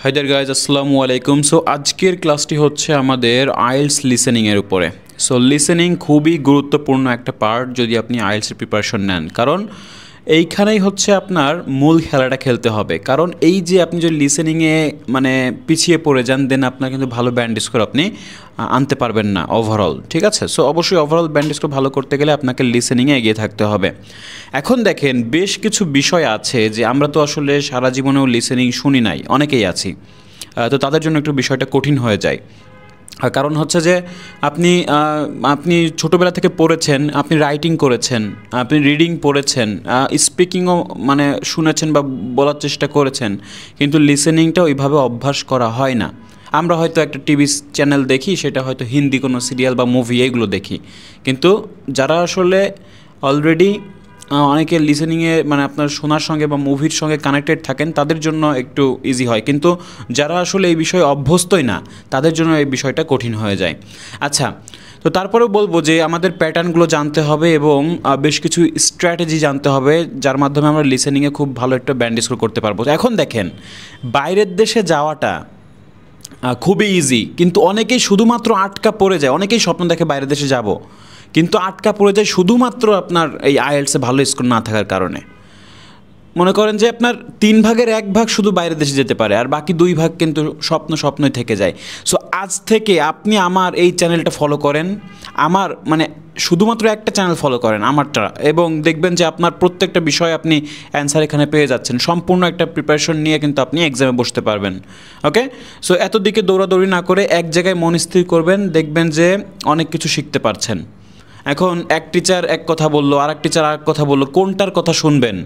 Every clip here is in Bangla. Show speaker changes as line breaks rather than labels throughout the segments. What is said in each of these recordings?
হাই দেয়ার গাইজ, আসসালামু আলাইকুম। সো আজকের ক্লাসটি হচ্ছে আমাদের আইএলটিএস লিসেনিংয়ের উপরে। সো লিসেনিং খুবই গুরুত্বপূর্ণ একটা পার্ট যদি আপনি আইএলটিএসের প্রিপারেশন নেন, কারণ এইখানেই হচ্ছে আপনার মূল খেলাটা খেলতে হবে। কারণ এই যে আপনি যদি লিসেনিংয়ে পিছিয়ে পড়ে যান, দেন আপনার কিন্তু ভালো ব্যান্ড স্কোর আপনি আনতে পারবেন না ওভারঅল। ঠিক আছে, সো অবশ্যই ওভারঅল ব্যান্ড স্কোর ভালো করতে গেলে আপনাকে লিসেনিংয়ে এগিয়ে থাকতে হবে। এখন দেখেন, বেশ কিছু বিষয় আছে যে আমরা তো আসলে সারা জীবনেও লিসেনিং শুনি নাই, অনেকেই আছি, তো তাদের জন্য একটু বিষয়টা কঠিন হয়ে যায়। কারণ হচ্ছে যে আপনি ছোটোবেলা থেকে পড়েছেন, আপনি রাইটিং করেছেন, আপনি রিডিং পড়েছেন, স্পিকিংও শুনেছেন বা বলার চেষ্টা করেছেন, কিন্তু লিসেনিংটা ওইভাবে অভ্যাস করা হয় না। আমরা হয়তো একটা টিভি চ্যানেল দেখি, সেটা হয়তো হিন্দি কোনো সিরিয়াল বা মুভি এইগুলো দেখি, কিন্তু যারা আসলে অলরেডি অনেকে লিসেনিংয়ে আপনার শোনার সঙ্গে বা মুভির সঙ্গে কানেক্টেড থাকেন, তাদের জন্য একটু ইজি হয়, কিন্তু যারা আসলে এই বিষয়ে অভ্যস্তই না, তাদের জন্য এই বিষয়টা কঠিন হয়ে যায়। আচ্ছা, তো তারপরেও বলবো যে আমাদের প্যাটার্নগুলো জানতে হবে এবং বেশ কিছু স্ট্র্যাটেজি জানতে হবে, যার মাধ্যমে আমরা লিসেনিংয়ে খুব ভালো একটা ব্যান্ড স্কোর করতে পারবো। এখন দেখেন, বাইরের দেশে যাওয়াটা খুবই ইজি, কিন্তু অনেকেই শুধুমাত্র আটকা পড়ে যায়। অনেকেই স্বপ্ন দেখে বাইরের দেশে যাব, কিন্তু আটকা পড়ে যায় শুধুমাত্র আপনার এই আইএলটিএসে ভালো স্কোর না থাকার কারণে। মনে করেন যে আপনার 3 ভাগের 1 ভাগ শুধু বাইরের দেশে যেতে পারে, আর বাকি 2 ভাগ কিন্তু স্বপ্নই থেকে যায়। সো আজ থেকে আপনি আমার এই চ্যানেলটা ফলো করেন, আমার শুধুমাত্র একটা চ্যানেল ফলো করেন, আমারটা, এবং দেখবেন যে আপনার প্রত্যেকটা বিষয়ে আপনি অ্যান্সার এখানে পেয়ে যাচ্ছেন। সম্পূর্ণ একটা প্রিপারেশন নিয়ে কিন্তু আপনি এক্সামে বসতে পারবেন। ওকে, সো এত দিকে দৌড়াদৌড়ি না করে এক জায়গায় মন স্থির করবেন, দেখবেন যে অনেক কিছু শিখতে পারছেন। এখন এক টিচার এক কথা বললো, আর এক টিচার আর এক কথা বললো, কোনটার কথা শুনবেন?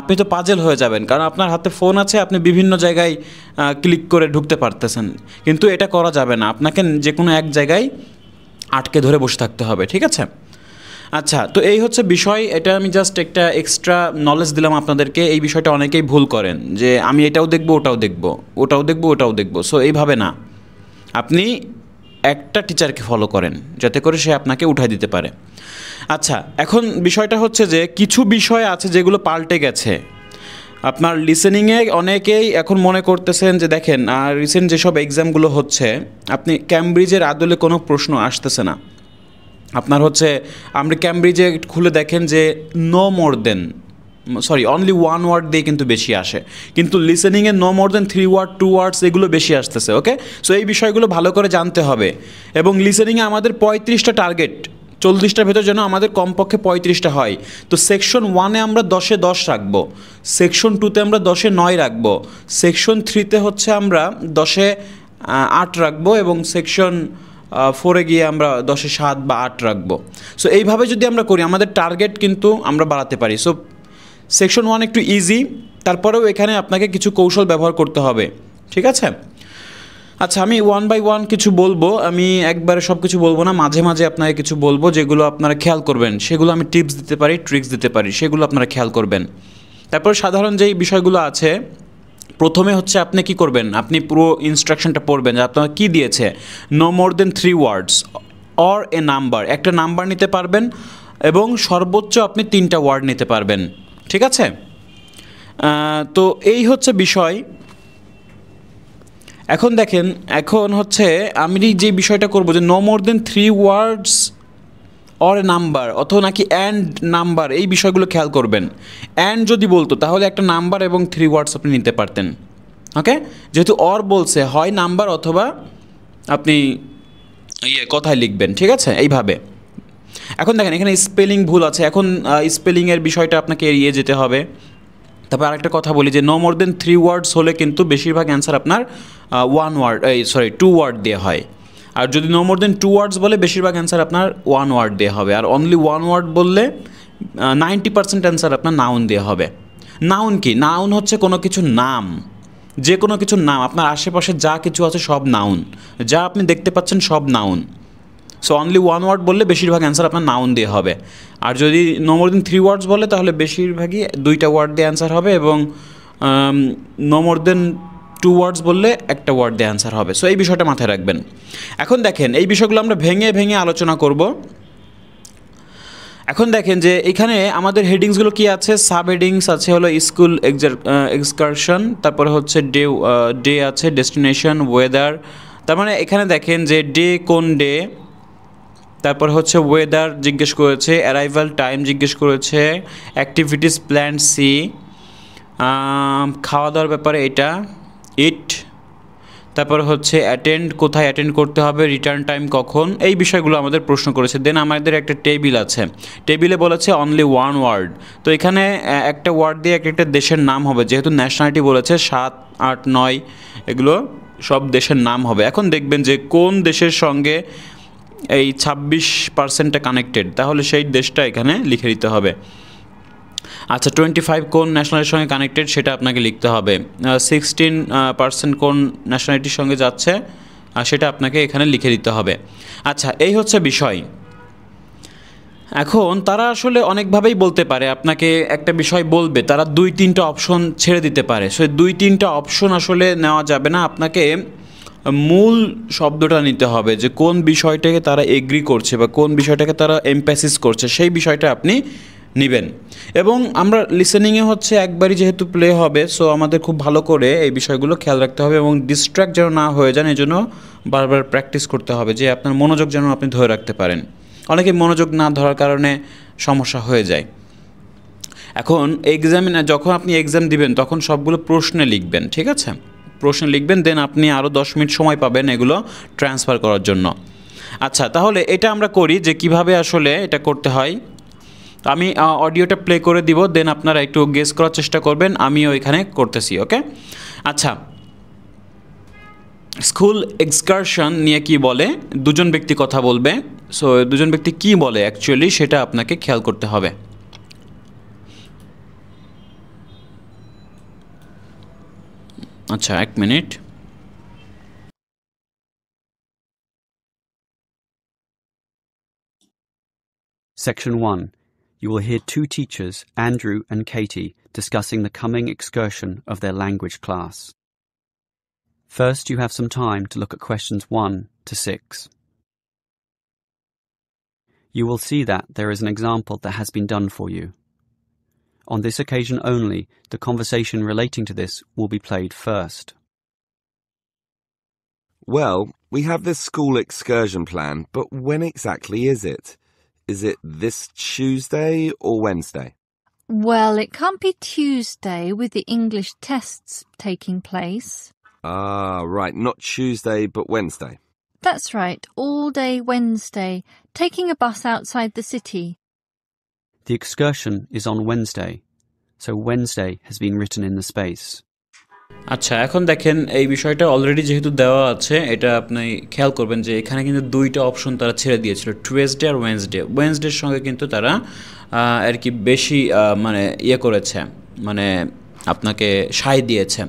আপনি তো পাজেল হয়ে যাবেন, কারণ আপনার হাতে ফোন আছে, আপনি বিভিন্ন জায়গায় ক্লিক করে ঢুকতে পারতেছেন, কিন্তু এটা করা যাবে না। আপনাকে যে কোনো এক জায়গায় আটকে ধরে বসে থাকতে হবে। ঠিক আছে, আচ্ছা, তো এই হচ্ছে বিষয়। এটা আমি জাস্ট একটা এক্সট্রা নলেজ দিলাম আপনাদেরকে। এই বিষয়টা অনেকেই ভুল করেন, যে আমি এটাও দেখবো, ওটাও দেখবো, ওটাও দেখবো, ওটাও দেখবো। সো এইভাবে না, আপনি একটা টিচারকে ফলো করেন, যাতে করে সে আপনাকে উঠাই দিতে পারে। আচ্ছা, এখন বিষয়টা হচ্ছে যে কিছু বিষয় আছে যেগুলো পাল্টে গেছে আপনার লিসেনিংয়ে। অনেকেই এখন মনে করতেছেন যে দেখেন, রিসেন্ট যেসব এক্সামগুলো হচ্ছে, আপনি ক্যামব্রিজের আদলে কোনো প্রশ্ন আসতেছে না। আপনার হচ্ছে, আপনি ক্যামব্রিজে খুলে দেখেন যে অনলি 1 ওয়ার্ড দিয়ে কিন্তু বেশি আসে, কিন্তু লিসেনিংয়ে নো মোর দেন 3 ওয়ার্ড 2 ওয়ার্ডস এগুলো বেশি আসতেছে। ওকে, সো এই বিষয়গুলো ভালো করে জানতে হবে। এবং লিসেনিংয়ে আমাদের 35টা টার্গেট, 40টার ভেতর যেন আমাদের কমপক্ষে 35টা হয়। তো সেকশন 1-এ আমরা 10-এ 10 রাখবো, সেকশন 2-তে আমরা 10-এ 9 রাখবো, সেকশন 3-তে হচ্ছে আমরা 10-এ 8 রাখবো, এবং সেকশন 4-এ গিয়ে আমরা 10-এ 7 বা 8 রাখবো। সো এইভাবে যদি আমরা করি, আমাদের টার্গেট কিন্তু আমরা বাড়াতে পারি। সো সেকশন 1 একটু ইজি, তারপরেও এখানে আপনাকে কিছু কৌশল ব্যবহার করতে হবে। ঠিক আছে, আচ্ছা, আমি 1 বাই 1 কিছু বলবো, আমি একবারে সব কিছু বলবো না, মাঝে মাঝে আপনাকে কিছু বলবো যেগুলো আপনারা খেয়াল করবেন, সেগুলো আমি টিপস দিতে পারি, ট্রিক্স দিতে পারি, সেগুলো আপনারা খেয়াল করবেন। তারপর সাধারণ যেই বিষয়গুলো আছে, প্রথমে হচ্ছে আপনি কি করবেন, আপনি পুরো ইনস্ট্রাকশনটা পড়বেন যে আপনার কী দিয়েছে। No more than 3 words or a number, একটা নাম্বার নিতে পারবেন, এবং সর্বোচ্চ আপনি 3টা ওয়ার্ড নিতে পারবেন। ঠিক আছে, তো এই হচ্ছে বিষয়। এখন দেখেন, এখন হচ্ছে আমি যে বিষয়টা করবো, যে no more than 3 words or a number, অথবা নাকি অ্যান্ড নাম্বার, এই বিষয়গুলো খেয়াল করবেন। অ্যান্ড যদি বলতো, তাহলে একটা নাম্বার এবং 3 ওয়ার্ডস আপনি নিতে পারতেন। ওকে, যেহেতু অর বলছে, হয় নাম্বার অথবা আপনি কথায় লিখবেন। ঠিক আছে, এইভাবে। এখন দেখেন, এখানে স্পেলিং ভুল আছে, এখন স্পেলিংয়ের বিষয়টা আপনাকে এড়িয়ে যেতে হবে। তারপর আরেকটা কথা বলি, যে নো মোর দেন 3 ওয়ার্ডস হলে কিন্তু বেশিরভাগ অ্যান্সার আপনার 2 ওয়ার্ড দিয়ে হয়। আর যদি নো মোর দেন 2 ওয়ার্ডস বলে, বেশিরভাগ অ্যান্সার আপনার 1 ওয়ার্ড দিয়ে হবে। আর অনলি 1 ওয়ার্ড বললে 90% অ্যান্সার আপনার নাউন দিয়ে হবে। নাউন কি? নাউন হচ্ছে কোনো কিছু নাম, যে কোনো কিছুর নাম। আপনার আশেপাশে যা কিছু আছে সব নাউন, যা আপনি দেখতে পাচ্ছেন সব নাউন। সো অনলি 1 ওয়ার্ড বললে বেশিরভাগ অ্যান্সার আপনার নাউন দিয়ে হবে। আর যদি নো মোর দেন 3 ওয়ার্ডস বলে, তাহলে বেশিরভাগই 2টা ওয়ার্ড দিয়ে অ্যান্সার হবে, এবং নো মোর দেন 2 ওয়ার্ডস বললে একটা ওয়ার্ড দিয়ে অ্যান্সার হবে। সো এই বিষয়টা মাথায় রাখবেন। এখন দেখেন, এই বিষয়গুলো আমরা ভেঙে ভেঙে আলোচনা করব। এখন দেখেন যে এখানে আমাদের হেডিংসগুলো কি আছে, সাব হেডিংস আছে হলো স্কুল এক্সকারশন, তারপরে হচ্ছে ডে আছে, ডেস্টিনেশন, ওয়েদার। তার মানে এখানে দেখেন যে ডে কোন ডে, তারপর হচ্ছে ওয়েদার জিজ্ঞেস করেছে, অ্যারাইভাল টাইম জিজ্ঞেস করেছে, অ্যাক্টিভিটিস প্ল্যান সি, খাওয়া দাওয়ার ব্যাপারে এটা ইট, তারপর হচ্ছে অ্যাটেন্ড কোথায় অ্যাটেন্ড করতে হবে, রিটার্ন টাইম কখন, এই বিষয়গুলো আমাদের প্রশ্ন করেছে। দেন আমাদের একটা টেবিল আছে, টেবিলে বলেছে অনলি ওয়ান ওয়ার্ড। তো এখানে একটা ওয়ার্ড দিয়ে একটা দেশের নাম হবে, যেহেতু ন্যাশনালিটি বলেছে 7, 8, 9 এগুলো সব দেশের নাম হবে। এখন দেখবেন যে কোন দেশের সঙ্গে এই 26%টা কানেক্টেড, তাহলে সেই দেশটা এখানে লিখে দিতে হবে। আচ্ছা 25 কোন ন্যাশনালিটির সঙ্গে কানেক্টেড সেটা আপনাকে লিখতে হবে। 16% কোন ন্যাশনালিটির সঙ্গে যাচ্ছে সেটা আপনাকে এখানে লিখে দিতে হবে। আচ্ছা এই হচ্ছে বিষয়। এখন তারা আসলে অনেকভাবেই বলতে পারে, আপনাকে একটা বিষয় বলবে, তারা 2-3টা অপশন ছেড়ে দিতে পারে। সো 2-3টা অপশন আসলে নেওয়া যাবে না, আপনাকে মূল শব্দটা নিতে হবে যে কোন বিষয়টাকে তারা এগ্রি করছে বা কোন বিষয়টাকে তারা এমপ্যাসিস করছে, সেই বিষয়টা আপনি নেবেন। এবং আমরা লিসেনিংয়ে হচ্ছে একবারই যেহেতু প্লে হবে, সো আমাদের খুব ভালো করে এই বিষয়গুলো খেয়াল রাখতে হবে এবং ডিস্ট্র্যাক্ট যেন না হয়ে যান, এই জন্য বারবার প্র্যাকটিস করতে হবে যে আপনার মনোযোগ যেন আপনি ধরে রাখতে পারেন। অনেকে মনোযোগ না ধরার কারণে সমস্যা হয়ে যায়। এখন যখন আপনি এক্সাম দিবেন তখন সবগুলো প্রশ্নে লিখবেন, ঠিক আছে? প্রশ্নে লিখবেন, দেন আপনি আরও 10 মিনিট সময় পাবেন এগুলো ট্রান্সফার করার জন্য। আচ্ছা তাহলে এটা আমরা করি যে কিভাবে আসলে এটা করতে হয়। আমি অডিওটা প্লে করে দিব, দেন আপনারা একটু গেস করার চেষ্টা করবেন, আমিও এখানে করতেছি। ওকে আচ্ছা, স্কুল এক্সকারশন নিয়ে কি বলে, দুজন ব্যক্তি কথা বলবে। সো দুজন ব্যক্তি কি বলে অ্যাকচুয়ালি সেটা আপনাকে খেয়াল করতে হবে। আচ্ছা 1 minute.
Section 1. You will hear two teachers, Andrew and Katie, discussing the coming excursion of their language class. First, you have some time to look at questions 1 to 6. You will see that there is an example that has been done for you. On this occasion only, the conversation relating to this will be played first.
Well, we have this school excursion plan, but when exactly is it? Is it this Tuesday or Wednesday?
Well, it can't be Tuesday with the English tests taking place.
Ah, right, not Tuesday but Wednesday.
That's right, all day Wednesday, taking a bus outside the city.
The excursion is on Wednesday, so Wednesday has been written in the space.
আচ্ছা এখন দেখেন এই বিষয়টা অলরেডি যেহেতু দেওয়া আছে, এটা আপনি খেয়াল করবেন যে এখানে কিন্তু 2টা অপশন তারা ছেড়ে দিয়েছিল, টুয়েসডে আর ওয়েন্সডের সঙ্গে কিন্তু তারা আর কি বেশি মানে করেছে, মানে আপনাকে সায় দিয়েছে।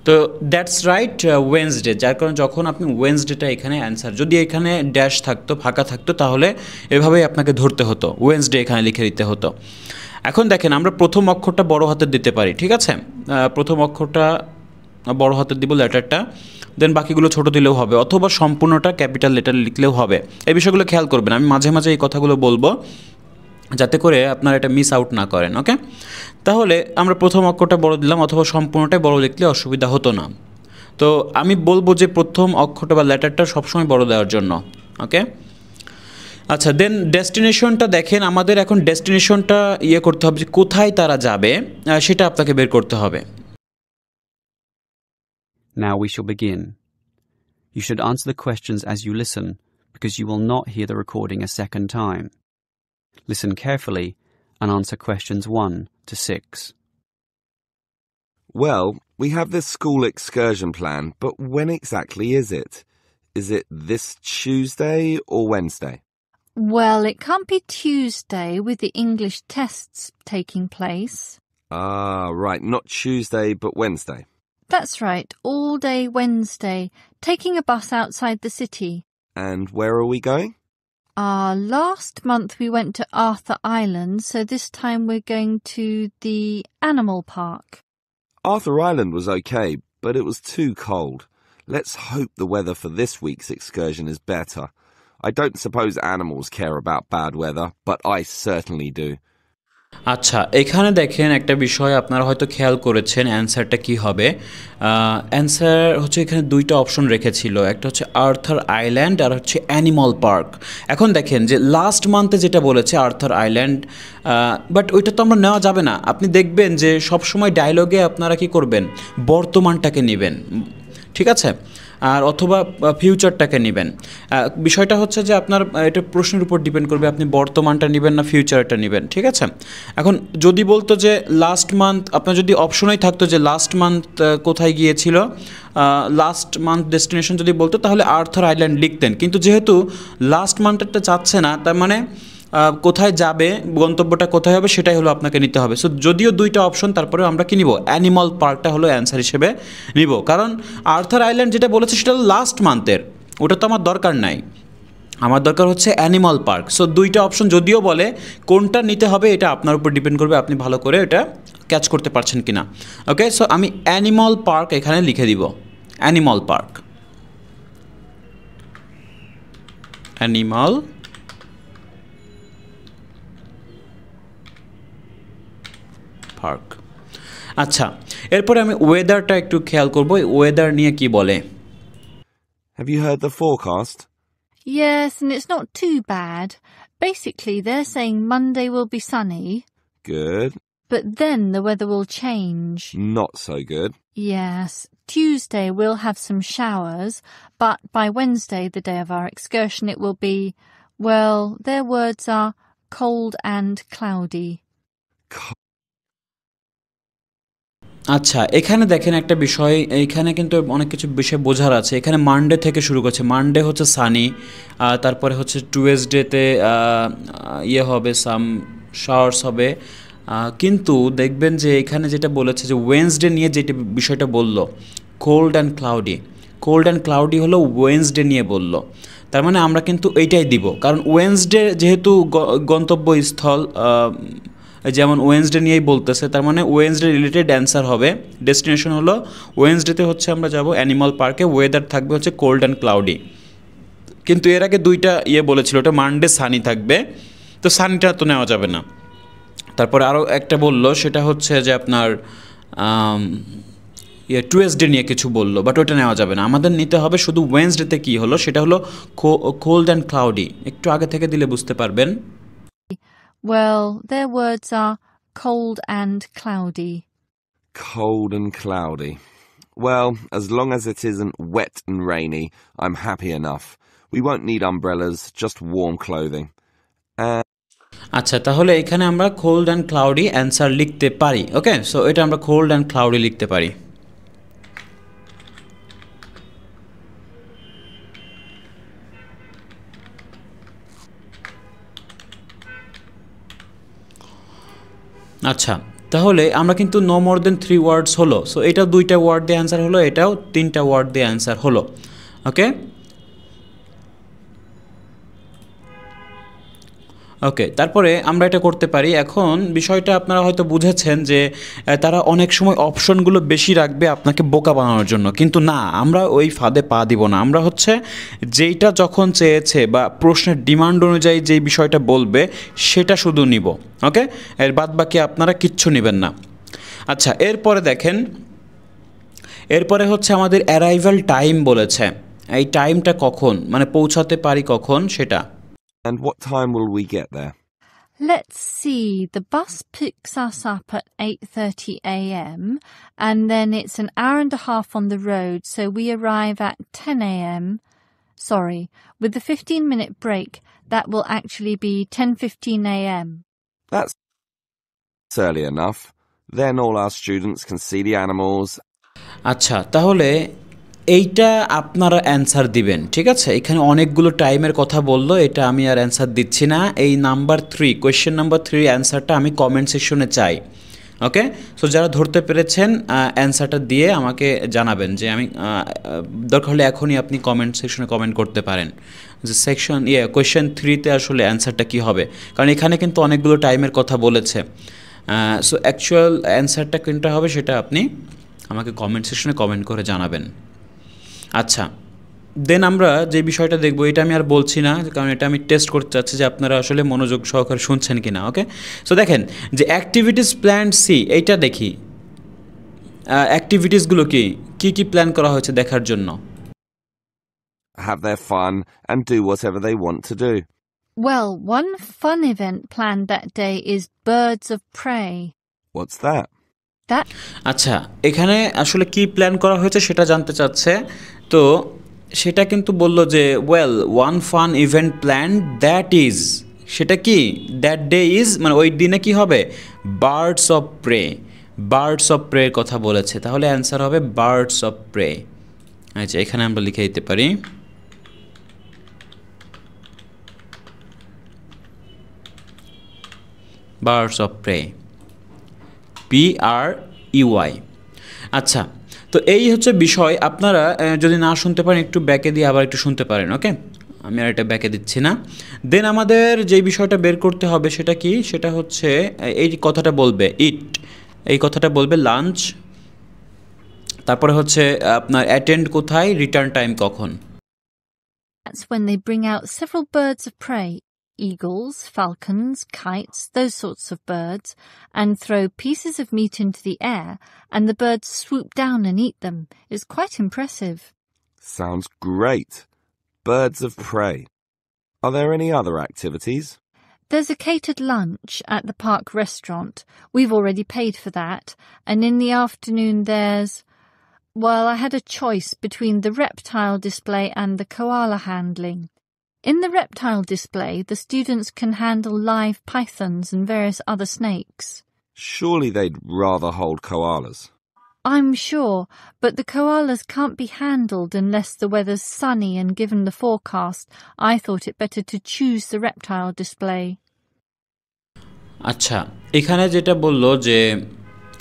তো দ্যাটস রাইট ওয়েন্সডে, যার কারণে যখন আপনি ওয়েন্সডেটা এখানে অ্যান্সার, যদি এখানে ড্যাশ থাকতো, ফাঁকা থাকতো, তাহলে এভাবেই আপনাকে ধরতে হতো, ওয়েন্সডে এখানে লিখে দিতে হতো। এখন দেখেন আমরা প্রথম অক্ষরটা বড় হাতের দিতে পারি, ঠিক আছে? প্রথম অক্ষরটা বড় হাতের দিব লেটারটা, দেন বাকিগুলো ছোট দিলেও হবে, অথবা সম্পূর্ণটা ক্যাপিটাল লেটার লিখলেও হবে। এই বিষয়গুলো খেয়াল করবেন, আমি মাঝে মাঝে এই কথাগুলো বলবো যাতে করে আপনারা এটা মিস আউট না করেন। ওকে, তাহলে আমরা প্রথম অক্ষরটা বড় দিলাম, অথবা সম্পূর্ণটাই বড় লিখলে অসুবিধা হতো না। তো আমি বলবো যে প্রথম অক্ষরটা বা লেটারটা সবসময় বড় দেওয়ার জন্য। ওকে আচ্ছা, দেন ডেস্টিনেশনটা দেখেন, আমাদের এখন ডেস্টিনেশনটা করতে হবে যে কোথায় তারা যাবে, সেটা আপনাকে বের করতে হবে।
Now we shall begin. You should answer the questions as you listen, because you will not hear the recording a second time. Listen carefully and answer questions 1 to 6.
Well, we have this school excursion plan, but when exactly is it? Is it this Tuesday or Wednesday?
Well, it can't be Tuesday with the English tests taking place.
Ah, right, not Tuesday but Wednesday.
That's right, all day Wednesday, taking a bus outside the city.
And where are we going?
Last month we went to Arthur Island, so this time we're going to the animal park.
Arthur Island was okay, but it was too cold. Let's hope the weather for this week's excursion is better. I don't suppose animals care about bad weather, but I certainly do.
আচ্ছা, এখানে দেখেন একটা বিষয় আপনারা হয়তো খেয়াল করেছেন, অ্যান্সারটা কি হবে। অ্যান্সার হচ্ছে এখানে দুইটা অপশন রেখেছিল, একটা হচ্ছে আর্থার আইল্যান্ড আর হচ্ছে অ্যানিমাল পার্ক। এখন দেখেন যে লাস্ট মান্থে যেটা বলেছে আর্থার আইল্যান্ড, বাট ওইটা তো আমরা নেওয়া যাবে না। আপনি দেখবেন যে সবসময় ডায়লগে আপনারা কি করবেন, বর্তমানটাকে নেবেন, ঠিক আছে, আর অথবা ফিউচারটাকে নেবেন। বিষয়টা হচ্ছে যে আপনার এটা প্রশ্নের উপর ডিপেন্ড করবে আপনি বর্তমানটা নেবেন না ফিউচারটা নেবেন, ঠিক আছে। এখন যদি বলতো যে লাস্ট মান্থ, আপনার যদি অপশনই থাকতো যে লাস্ট মান্থ কোথায় গিয়েছিল, লাস্ট মান্থ ডেস্টিনেশন যদি বলতো তাহলে আর্থার আইল্যান্ড লিখতেন, কিন্তু যেহেতু লাস্ট মান্থটা চাচ্ছে না, তার মানে কোথায় যাবে, গন্তব্যটা কোথায় হবে সেটাই হলো আপনাকে নিতে হবে। সো যদিও দুইটা অপশন, তারপরেও আমরা কি নিব, অ্যানিমাল পার্কটা হলো অ্যান্সার হিসেবে নিব, কারণ আর্থার আইল্যান্ড যেটা বলেছে সেটা হলো লাস্ট মান্থের, ওটা তো আমার দরকার নাই, আমার দরকার হচ্ছে অ্যানিমাল পার্ক। সো দুইটা অপশন যদিও বলে, কোনটা নিতে হবে এটা আপনার উপর ডিপেন্ড করবে আপনি ভালো করে এটা ক্যাচ করতে পারছেন কিনা। ওকে, সো আমি অ্যানিমাল পার্ক এখানে লিখে দিব, অ্যানিমাল পার্ক, অ্যানিমাল পার্ক। আচ্ছা, এরপরে আমি ওয়েদারটা একটু খেয়াল করব, ওয়েদার নিয়ে কি বলে।
Have you heard the forecast?
Yes, and it's not too bad. Basically, they're saying Monday will be sunny,
Good.
but then the weather will change.
Not so good.
Yes, Tuesday we'll have some showers, but by Wednesday, the day of our excursion, it will be, well, their words are cold and cloudy.
আচ্ছা, এখানে দেখেন একটা বিষয়, এখানে কিন্তু অনেক কিছু বিষয় বোঝার আছে। এখানে মানডে থেকে শুরু করছে, মানডে হচ্ছে সানি, তারপরে হচ্ছে টুয়েসডেতে ইয়ে হবে, সাম শাওয়ার্স হবে, কিন্তু দেখবেন যে এখানে যেটা বলেছে যে ওয়েন্সডে নিয়ে যেটা বিষয়টা বললো, cold and cloudy, cold and cloudy হলো ওয়েন্সডে নিয়ে বলল, তার মানে আমরা কিন্তু এইটাই দিব, কারণ ওয়েন্সডে যেহেতু গন্তব্যস্থল, যেমন ওয়েন্সডে নিয়েই বলতেছে, তার মানে ওয়েন্সডে রিলেটেড অ্যান্সার হবে। ডেস্টিনেশন হলো ওয়েন্সডেতে হচ্ছে আমরা যাব অ্যানিমাল পার্কে, ওয়েদার থাকবে হচ্ছে কোল্ড অ্যান্ড ক্লাউডি, কিন্তু এর আগে দুইটা ইয়ে বলেছিল, ওটা মানডে সানি থাকবে, তো সানিটা তো নেওয়া যাবে না। তারপরে আরও একটা বলল, সেটা হচ্ছে যে আপনার টুয়েসডে নিয়ে কিছু বললো, বাট ওটা নেওয়া যাবে না, আমাদের নিতে হবে শুধু ওয়েন্সডেতে কী হলো, সেটা হলো কোল্ড অ্যান্ড ক্লাউডি। একটু আগে থেকে দিলে বুঝতে পারবেন।
Well, their words are cold and cloudy.
Cold and cloudy. Well, as long as it isn't wet and rainy, I'm happy enough. We won't need umbrellas, just warm clothing.
আচ্ছা, তাহলে এখানে আমরা কোল্ড অ্যান্ড ক্লাউডি অ্যান্সার লিখতে পারি। ওকে, সো এটা আমরা কোল্ড অ্যান্ড ক্লাউডি লিখতে পারি। আচ্ছা, তাহলে আমরা কিন্তু নো মোর দেন 3 ওয়ার্ডস হলো, সো এটা 2টা ওয়ার্ড দিয়ে অ্যান্সার হলো, এটাও 3টা ওয়ার্ড দিয়ে অ্যান্সার হলো। ওকে ওকে, তারপরে আমরা এটা করতে পারি। এখন বিষয়টা আপনারা হয়তো বুঝেছেন যে তারা অনেক সময় অপশনগুলো বেশি রাখবে আপনাকে বোকা বানানোর জন্য, কিন্তু না, আমরা ওই ফাঁদে পা দিব না। আমরা হচ্ছে যেইটা যখন চেয়েছে বা প্রশ্নের ডিমান্ড অনুযায়ী যেই বিষয়টা বলবে সেটা শুধু নিব। ওকে, এর বাদ বাকি আপনারা কিচ্ছু নেবেন না। আচ্ছা, এরপরে দেখেন, এরপরে হচ্ছে আমাদের অ্যারাইভাল টাইম বলেছে, এই টাইমটা কখন, মানে পৌঁছাতে পারি কখন সেটা।
And what time will we get there?
Let's see. The bus picks us up at 8:30 a.m. and then it's an hour and a half on the road, so we arrive at 10 a.m. Sorry, with the 15-minute break, that will actually be 10:15 a.m.
That's early enough. Then all our students can see the animals.
আচ্ছা, তাহলে এইটা আপনারা অ্যান্সার দিবেন, ঠিক আছে। এখানে অনেকগুলো টাইমের কথা বললো, এটা আমি আর অ্যান্সার দিচ্ছি না। এই নাম্বার 3, কোয়েশ্চেন নাম্বার 3 অ্যান্সারটা আমি কমেন্ট সেকশনে চাই। ওকে, সো যারা ধরতে পেরেছেন অ্যান্সারটা দিয়ে আমাকে জানাবেন, যে আমি দরকার হলে এখনই আপনি কমেন্ট সেকশনে কমেন্ট করতে পারেন যে কোয়েশ্চেন 3তে আসলে অ্যান্সারটা কী হবে, কারণ এখানে কিন্তু অনেকগুলো টাইমের কথা বলেছে। সো অ্যাকচুয়াল অ্যান্সারটা কোনটা হবে সেটা আপনি আমাকে কমেন্ট সেকশনে কমেন্ট করে জানাবেন। আচ্ছা, দেন আমরা যে বিষয়টা দেখব এটা আমি আর বলছি না, কারণ এটা আমি টেস্ট করতে চাচ্ছি যে আপনারা আসলে মনোযোগ সহকারে শুনছেন কিনা। ওকে, সো দেখেন যে অ্যাক্টিভিটিস প্ল্যান সি, এইটা দেখি অ্যাক্টিভিটিসগুলো কি প্ল্যান করা হয়েছে দেখার জন্য।
Have their fun and do whatever they want to do.
Well, one fun event planned that day is Birds of Prey.
What's that?
আচ্ছা, এখানে আসলে কি প্ল্যান করা হয়েছে সেটা জানতে চাচ্ছে। তো সেটা কিন্তু বললো যে well one fun event plan that is, সেটা কি দ্যাট ডে ইজ, মানে ওই দিনে কি হবে birds of prey, birds of প্রের কথা বলেছে, তাহলে অ্যান্সার হবে বার্ডস অফ প্রে। আচ্ছা, এখানে আমরা লিখে দিতে পারি বার্ডস অফ প্রে, PREY। আচ্ছা, তো এই হচ্ছে বিষয়। আপনারা যদি না শুনতে পারেন একটু ব্যাকে দিয়ে আবার একটু শুনতে পারেন। ওকে, আমি আর এটা ব্যাকে দিচ্ছি না। দেন আমাদের যেই বিষয়টা বের করতে হবে সেটা কি, সেটা হচ্ছে এই কথাটা বলবে ইট, এই কথাটা বলবে লাঞ্চ, তারপরে হচ্ছে আপনার অ্যাটেন্ড কোথায়, রিটার্ন টাইম কখন।
That's when they bring out several birds of prey, eagles, falcons, kites, those sorts of birds, and throw pieces of meat into the air, and the birds swoop down and eat them. It's quite impressive.
Sounds great. Birds of prey. Are there any other activities?
There's a catered lunch at the park restaurant. We've already paid for that. And in the afternoon there's... Well, I had a choice between the reptile display and the koala handling. In the reptile display, the students can handle live pythons and various other snakes.
Surely they'd rather hold koalas.
I'm sure, but the koalas can't be handled unless the weather's sunny, and given the forecast, I thought it better to choose the reptile display.
আচ্ছা, এখানে যেটা বললো যে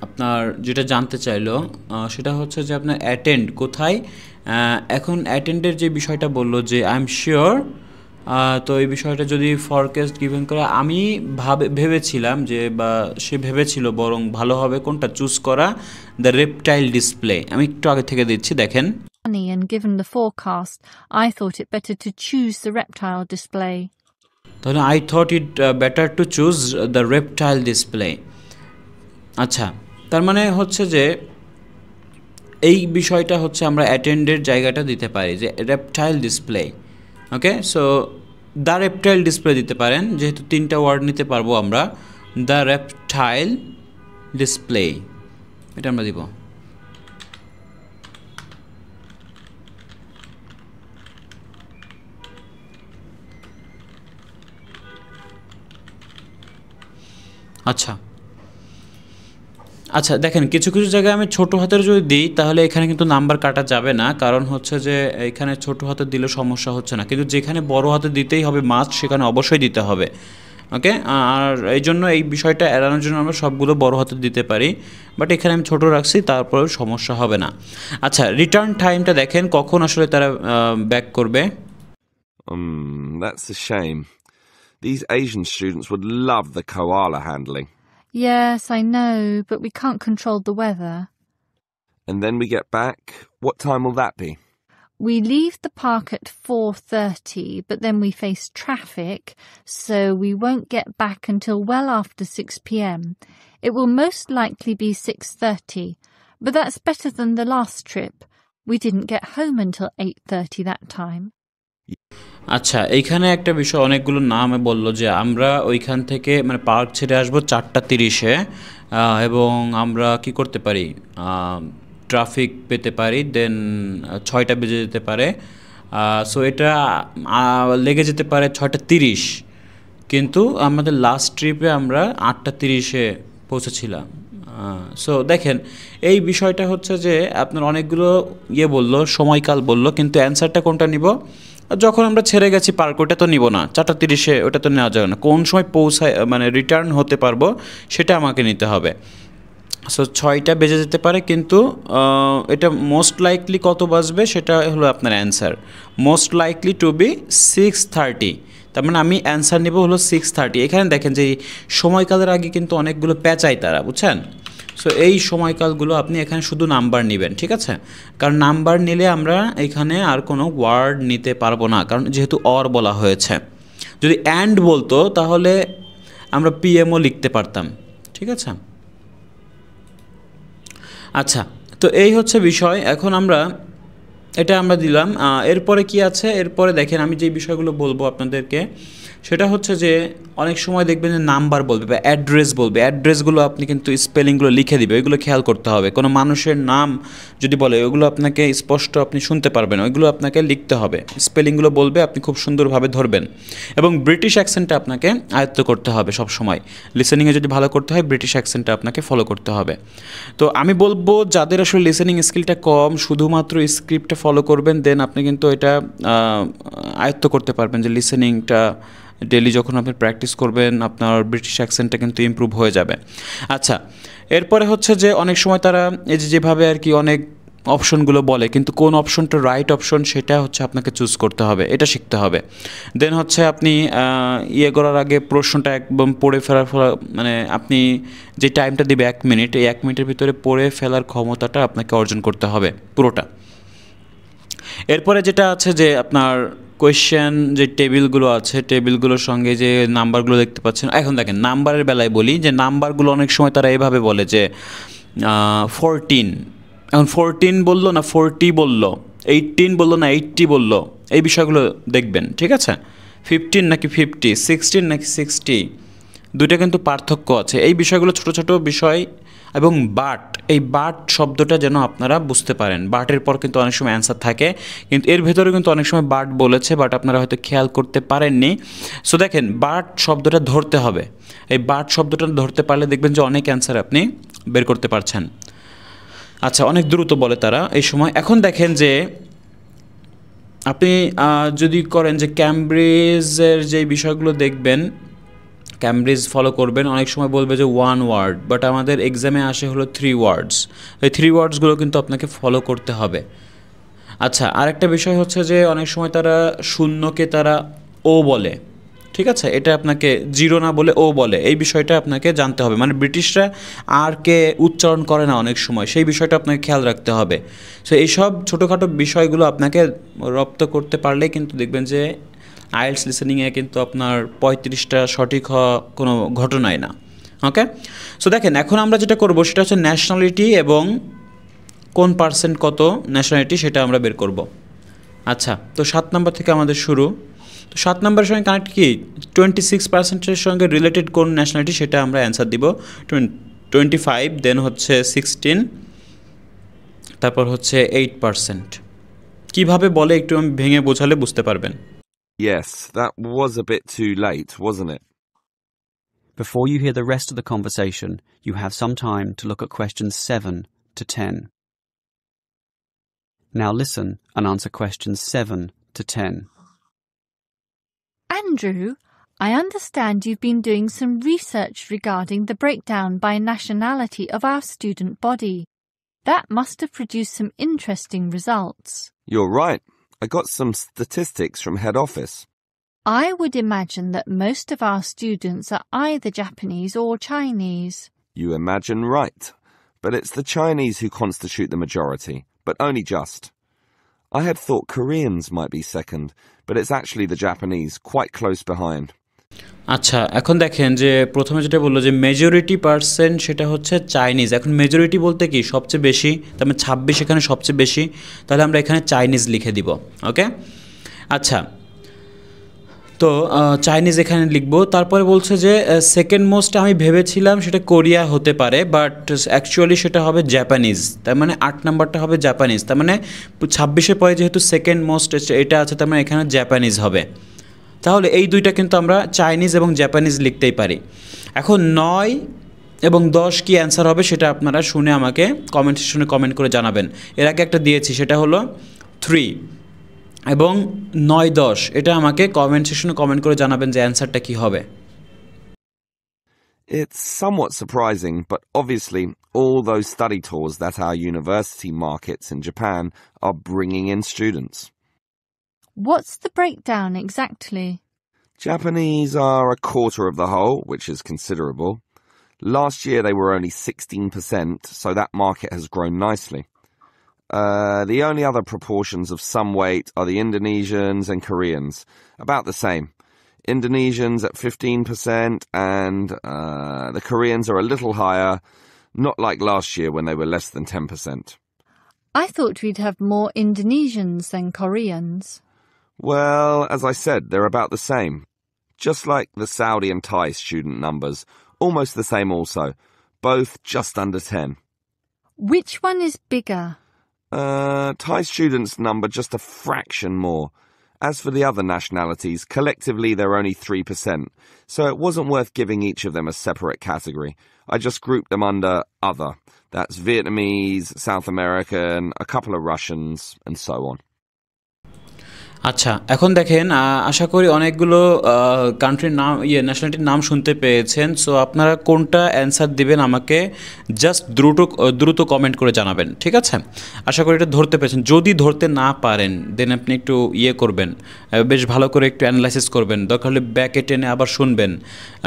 আপনার যেটা জানতে চাইলো সেটা হচ্ছে যে আপনার অ্যাটেন্ড কোথায়। এখন অ্যাটেন্ডের যে বিষয়টা বললো যে আই এম শিওর, তো এই বিষয়টা যদি ফরকাস্ট গিভেন করে, আমি ভেবেছিলাম যে, বা সে ভেবেছিল বরং ভালো হবে কোনটা চুজ করা, দ্য রেপটাইল ডিসপ্লে। আমি একটু আগে থেকে দিচ্ছি, দেখেন।
And given the forecast, I thought it better to choose the reptile display.
তাহলে I thought it better to choose the reptile display. আচ্ছা, তার মানে হচ্ছে যে এই বিষয়টা হচ্ছে আমরা অ্যাটেন্ডের জায়গাটা দিতে পারি যে reptile display. Okay, so the reptile display দিতে পারেন, যেহেতু তিনটা ওয়ার্ড নিতে পারবো আমরা। দ্য রেপটাইল ডিসপ্লে, এটা আমরা দিব। আচ্ছা আচ্ছা, দেখেন কিছু কিছু জায়গায় আমি ছোটো হাতের যদি দিই তাহলে এখানে কিন্তু নাম্বার কাটা যাবে না, কারণ হচ্ছে যে এখানে ছোটো হাতে দিলে সমস্যা হচ্ছে না, কিন্তু যেখানে বড় হাতে দিতেই হবে মাস্ট, সেখানে অবশ্যই দিতে হবে। ওকে, আর এই জন্য এই বিষয়টা এড়ানোর জন্য আমরা সবগুলো বড় হাতে দিতে পারি, বাট এখানে আমি ছোটো রাখছি, তারপরেও সমস্যা হবে না। আচ্ছা, রিটার্ন টাইমটা দেখেন কখন আসলে তারা ব্যাক করবে।
That's a shame. These Asian students would love the koala handling.
Yes, I know, but we can't control the weather.
And then we get back. What time will that be?
We leave the park at 4:30, but then we face traffic, so we won't get back until well after 6 p.m. It will most likely be 6:30, but that's better than the last trip. We didn't get home until 8:30 that time.
আচ্ছা, এইখানে একটা বিষয়, অনেকগুলো নাম বললো যে আমরা ওইখান থেকে মানে পার্ক ছেড়ে আসবো 4:30-এ, এবং আমরা কি করতে পারি, ট্রাফিক পেতে পারি, দেন 6টা বেজে যেতে পারে। সো এটা লেগে যেতে পারে 6:30, কিন্তু আমাদের লাস্ট ট্রিপে আমরা 8:30-এ পৌঁছেছিলাম। সো দেখেন এই বিষয়টা হচ্ছে যে আপনার অনেকগুলো বললো, সময়কাল বললো, কিন্তু অ্যান্সারটা কোনটা নিব, যখন আমরা ছেড়ে গেছি পার্ক ওটা তো নিব না, 4:30-এ ওটা তো নেওয়া যাবে না, কোন সময় পৌঁছায় মানে রিটার্ন হতে পারবো সেটা আমাকে নিতে হবে। সো 6টা বেজে যেতে পারে, কিন্তু এটা মোস্ট লাইকলি কত বাজবে সেটা হলো আপনার answer, most likely to be 6:30। তার মানে আমি অ্যান্সার নেব হলো 6:30। এখানে দেখেন যে সময়কালের আগে কিন্তু অনেকগুলো পেঁচাই তারা, বুঝছেন। সো এই সময়কালগুলো আপনি এখানে শুধু নাম্বার নেবেন, ঠিক আছে? কারণ নাম্বার নিলে আমরা এখানে আর কোনো ওয়ার্ড নিতে পারবো না, কারণ যেহেতু অর বলা হয়েছে। যদি অ্যান্ড বলতো তাহলে আমরা পিএমও লিখতে পারতাম, ঠিক আছে? আচ্ছা, তো এই হচ্ছে বিষয়। এখন এটা আমরা দিলাম। এরপরে কি আছে? এরপরে দেখেন আমি যে বিষয়গুলো বলবো আপনাদেরকে, সেটা হচ্ছে যে অনেক সময় দেখবেন যে নাম্বার বলবে বা অ্যাড্রেস বলবে, অ্যাড্রেসগুলো আপনি কিন্তু স্পেলিংগুলো লিখে দিবে, ওইগুলো খেয়াল করতে হবে। কোনো মানুষের নাম যদি বলে ওইগুলো আপনাকে স্পষ্ট আপনি শুনতে পারবেন, ওইগুলো আপনাকে লিখতে হবে, স্পেলিংগুলো বলবে, আপনি খুব সুন্দরভাবে ধরবেন। এবং ব্রিটিশ অ্যাকসেন্টটা আপনাকে আয়ত্ত করতে হবে সব সময়। লিসেনিংয়ে যদি ভালো করতে হয় ব্রিটিশ অ্যাকসেন্টটা আপনাকে ফলো করতে হবে। তো আমি বলবো যাদের আসলে লিসেনিং স্কিলটা কম, শুধুমাত্র স্ক্রিপ্টটা ফলো করবেন, দেন আপনি কিন্তু এটা আয়ত্ত করতে পারবেন, যে লিসেনিংটা ডেলি যখন আপনি প্র্যাকটিস করবেন আপনার ব্রিটিশ অ্যাকসেন্টটা কিন্তু ইমপ্রুভ হয়ে যাবে। আচ্ছা, এরপরে হচ্ছে যে অনেক সময় তারা এই যেভাবে আর কি অনেক অপশনগুলো বলে, কিন্তু কোন অপশনটা রাইট অপশন সেটা হচ্ছে আপনাকে চুজ করতে হবে, এটা শিখতে হবে। দেন হচ্ছে আপনি করার আগে প্রশ্নটা একদম পড়ে ফেলার মানে আপনি যে টাইমটা দিবে 1 মিনিট, এই 1 মিনিটের ভিতরে পড়ে ফেলার ক্ষমতাটা আপনাকে অর্জন করতে হবে পুরোটা। এরপরে যেটা আছে যে আপনার কোয়েশ্চেন যে টেবিলগুলো আছে, টেবিলগুলোর সঙ্গে যে নাম্বারগুলো দেখতে পাচ্ছেন। এখন দেখেন নাম্বারের বেলায় বলি যে নাম্বারগুলো অনেক সময় তারা এভাবে বলে যে 14, এখন 14 বললো না 40 বললো, 18 বললো না 80 বললো, এই বিষয়গুলো দেখবেন, ঠিক আছে? 15 নাকি 50, 16 নাকি 60, দুইটা কিন্তু পার্থক্য আছে। এই বিষয়গুলো ছোট ছোট বিষয়। এবং বাট, এই বাট শব্দটা যেন আপনারা বুঝতে পারেন, বাটের পর কিন্তু অনেক সময় অ্যান্সার থাকে, কিন্তু এর ভেতরে কিন্তু অনেক সময় বাট বলেছে, বাট আপনারা হয়তো খেয়াল করতে পারেননি। সো দেখেন বাট শব্দটা ধরতে হবে, এই বাট শব্দটা ধরতে পারলে দেখবেন যে অনেক অ্যান্সার আপনি বের করতে পারছেন। আচ্ছা, অনেক দ্রুত বলে তারা এই সময়। এখন দেখেন যে আপনি যদি করেন যে ক্যামব্রিজের যে বিষয়গুলো দেখবেন, ক্যামব্রিজ ফলো করবেন, অনেক সময় বলবে যে 1 ওয়ার্ড, বাট আমাদের এক্সামে আসে হলো 3 ওয়ার্ডস। এই 3 ওয়ার্ডসগুলো কিন্তু আপনাকে ফলো করতে হবে। আচ্ছা, আরেকটা বিষয় হচ্ছে যে অনেক সময় তারা শূন্যকে তারা ও বলে, ঠিক আছে? এটা আপনাকে জিরো না বলে ও বলে, এই বিষয়টা আপনাকে জানতে হবে। মানে ব্রিটিশরা আর কে উচ্চারণ করে না অনেক সময়, সেই বিষয়টা আপনাকে খেয়াল রাখতে হবে। সো এইসব ছোটোখাটো বিষয়গুলো আপনাকে রপ্ত করতে পারলে কিন্তু দেখবেন যে আইএলটিএস লিসেনিংয়ে কিন্তু আপনার 35টা সঠিক হওয়া কোনো ঘটনাই না। ওকে, সো দেখেন এখন আমরা যেটা করব সেটা হচ্ছে ন্যাশনালিটি এবং কোন পার্সেন্ট কত ন্যাশনালিটি সেটা আমরা বের করব। আচ্ছা, তো 7 নম্বর থেকে আমাদের শুরু। তো 7 নম্বরের সঙ্গে কানেক্ট কি 26%-এর সঙ্গে রিলেটেড কোন ন্যাশনালিটি সেটা আমরা অ্যান্সার দিব। 25, দেন হচ্ছে 16, তারপর হচ্ছে 8%। কীভাবে বলে একটু আমি ভেঙে বোঝালে বুঝতে পারবেন।
Yes, that was a bit too late, wasn't it?
Before you hear the rest of the conversation, you have some time to look at questions 7 to 10. Now listen and answer questions 7 to 10.
Andrew, I understand you've been doing some research regarding the breakdown by nationality of our student body. That must have produced some interesting results.
You're right. I got some statistics from head office.
I would imagine that most of our students are either Japanese or Chinese.
You imagine right. But it's the Chinese who constitute the majority, but only just. I had thought Koreans might be second, but it's actually the Japanese, quite close behind.
আচ্ছা, এখন দেখেন যে প্রথমে যেটা বললো যে মেজরিটি পার্সেন্ট সেটা হচ্ছে চাইনিজ। এখন মেজরিটি বলতে কি সবচেয়ে বেশি, তার মানে 26 এখানে সবচেয়ে বেশি, তাহলে আমরা এখানে চাইনিজ লিখে দিব। ওকে, আচ্ছা, তো চাইনিজ এখানে লিখব। তারপরে বলছে যে সেকেন্ড মোস্ট আমি ভেবেছিলাম সেটা কোরিয়া হতে পারে, বাট অ্যাকচুয়ালি সেটা হবে জাপানিজ, তার মানে 8 নাম্বারটা হবে জাপানিজ। তার মানে 26-এর পরে যেহেতু সেকেন্ড মোস্ট এটা আছে, তার মানে এখানে জাপানিজ হবে। তাহলে এই দুইটা কিন্তু আমরা চাইনিজ এবং জাপানিজ লিখতেই পারি। এখন 9 এবং 10 কি অ্যান্সার হবে সেটা আপনারা শুনে আমাকে কমেন্ট সেকশনে কমেন্ট করে জানাবেন। এর আগে একটা দিয়েছি, সেটা হলো 3 এবং 9, 10, এটা আমাকে কমেন্ট সেকশনে কমেন্ট করে জানাবেন যে অ্যান্সারটা কি হবে।
It's somewhat surprising, but obviously all those study tours that our university markets in Japan are bringing in students.
What's the breakdown exactly?
Japanese are a quarter of the whole, which is considerable. Last year they were only 16%, so that market has grown nicely. The only other proportions of some weight are the Indonesians and Koreans, about the same. Indonesians at 15% and the Koreans are a little higher, not like last year when they were less than 10%.
I thought we'd have more Indonesians than Koreans.
Well, as I said, they're about the same. Just like the Saudi and Thai student numbers, almost the same also, both just under 10.
Which one is bigger?
Thai students number just a fraction more. As for the other nationalities, collectively they're only 3%, so it wasn't worth giving each of them a separate category. I just grouped them under other. That's Vietnamese, South American, a couple of Russians, and so on.
আচ্ছা, এখন দেখেন আশা করি অনেকগুলো কান্ট্রির নাম ন্যাশনালিটির নাম শুনতে পেয়েছেন। সো আপনারা কোনটা অ্যান্সার দিবেন আমাকে জাস্ট দ্রুত কমেন্ট করে জানাবেন, ঠিক আছে? আশা করি এটা ধরতে পেরেছেন। যদি ধরতে না পারেন দেন আপনি একটু করবেন, বেশ ভালো করে একটু অ্যানালাইসিস করবেন, দরকার হলে ব্যাকে টেনে আবার শুনবেন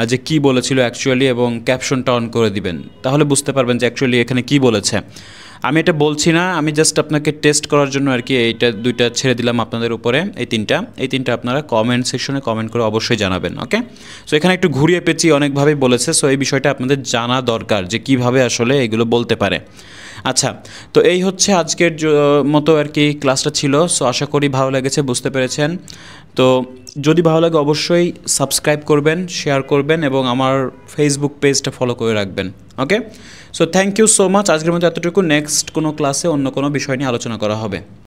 যে কি বলেছিল অ্যাকচুয়ালি এবং ক্যাপশনটা অন করে দিবেন, তাহলে বুঝতে পারবেন যে অ্যাকচুয়ালি এখানে কি বলেছে। আমি এটা বলছি না, আমি জাস্ট আপনাকে টেস্ট করার জন্য আর কি এইটা দুইটা ছেড়ে দিলাম আপনাদের উপরে, এই তিনটা আপনারা কমেন্ট সেকশনে কমেন্ট করে অবশ্যই জানাবেন, ওকে? সো এখানে একটু ঘুরিয়ে পেঁচিয়ে অনেকভাবেই বলেছে, সো এই বিষয়টা আপনাদের জানা দরকার যে কিভাবে আসলে এগুলো বলতে পারে। আচ্ছা, তো এই হচ্ছে আজকের মতো আর কি ক্লাসটা ছিল। সো আশা করি ভালো লেগেছে, বুঝতে পেরেছেন। তো যদি ভালো লাগে অবশ্যই সাবস্ক্রাইব করবেন, শেয়ার করবেন এবং আমার ফেসবুক পেজটা ফলো করে রাখবেন, okay? So thank you so much. আজকের মতো এতটুকু। নেক্সট কোনো ক্লাসে অন্য কোনো বিষয় নিয়ে আলোচনা করা হবে।